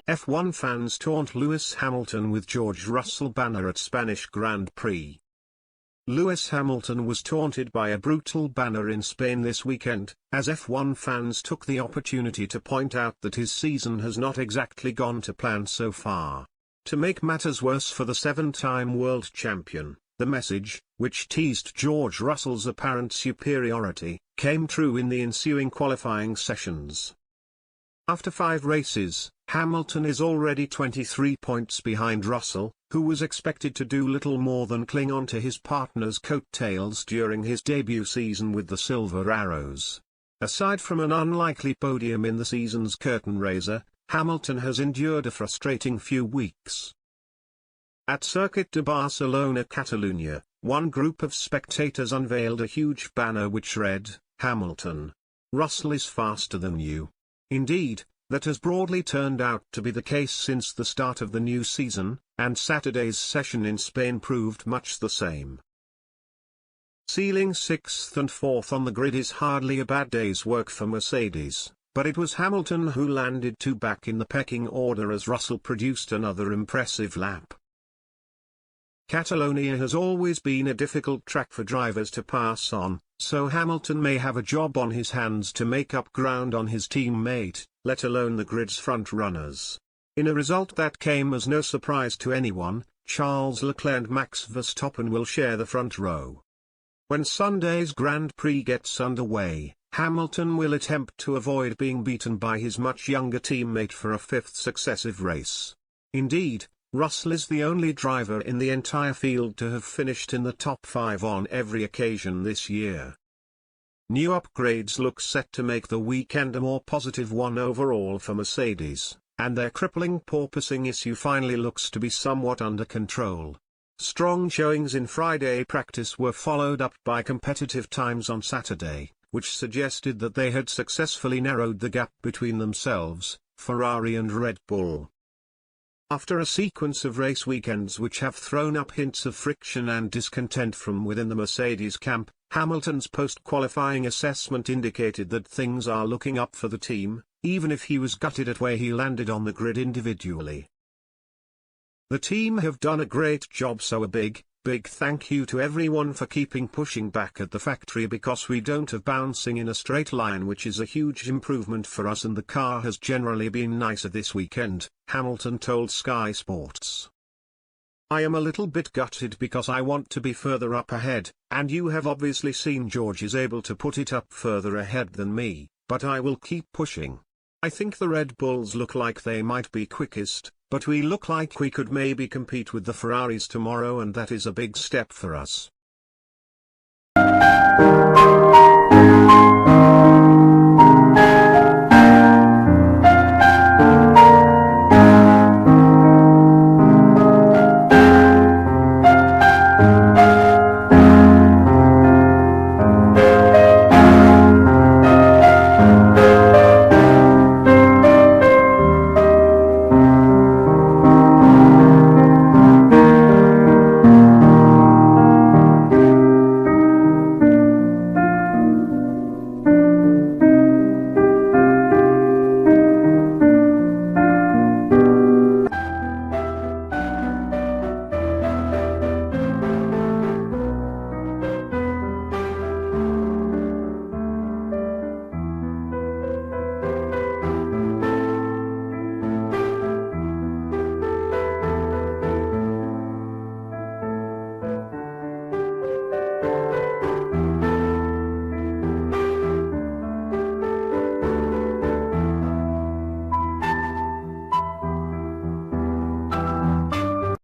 F1 fans taunt Lewis Hamilton with George Russell banner at Spanish Grand Prix. Lewis Hamilton was taunted by a brutal banner in Spain this weekend, as F1 fans took the opportunity to point out that his season has not exactly gone to plan so far. To make matters worse for the seven-time world champion, the message, which teased George Russell's apparent superiority, came true in the ensuing qualifying sessions. After 5 races, Hamilton is already 23 points behind Russell, who was expected to do little more than cling on to his partner's coattails during his debut season with the Silver Arrows. Aside from an unlikely podium in the season's curtain raiser, Hamilton has endured a frustrating few weeks. At Circuit de Barcelona, Catalunya, one group of spectators unveiled a huge banner which read, "Hamilton. Russell is faster than you." Indeed, that has broadly turned out to be the case since the start of the new season, and Saturday's session in Spain proved much the same. Sealing 6th and 4th on the grid is hardly a bad day's work for Mercedes, but it was Hamilton who landed 2 back in the pecking order as Russell produced another impressive lap. Catalonia has always been a difficult track for drivers to pass on, so Hamilton may have a job on his hands to make up ground on his teammate, let alone the grid's front runners. In a result that came as no surprise to anyone, Charles Leclerc and Max Verstappen will share the front row. When Sunday's Grand Prix gets underway, Hamilton will attempt to avoid being beaten by his much younger teammate for a 5th successive race. Indeed, Russell is the only driver in the entire field to have finished in the top 5 on every occasion this year. New upgrades look set to make the weekend a more positive one overall for Mercedes, and their crippling porpoising issue finally looks to be somewhat under control. Strong showings in Friday practice were followed up by competitive times on Saturday, which suggested that they had successfully narrowed the gap between themselves, Ferrari and Red Bull. After a sequence of race weekends which have thrown up hints of friction and discontent from within the Mercedes camp, Hamilton's post-qualifying assessment indicated that things are looking up for the team, even if he was gutted at where he landed on the grid individually. "The team have done a great job, so a big thank you to everyone for keeping pushing back at the factory, because we don't have bouncing in a straight line, which is a huge improvement for us, and the car has generally been nicer this weekend," Hamilton told Sky Sports. "I am a little bit gutted because I want to be further up ahead, and you have obviously seen George is able to put it up further ahead than me, but I will keep pushing. I think the Red Bulls look like they might be quickest, but we look like we could maybe compete with the Ferraris tomorrow, and that is a big step for us.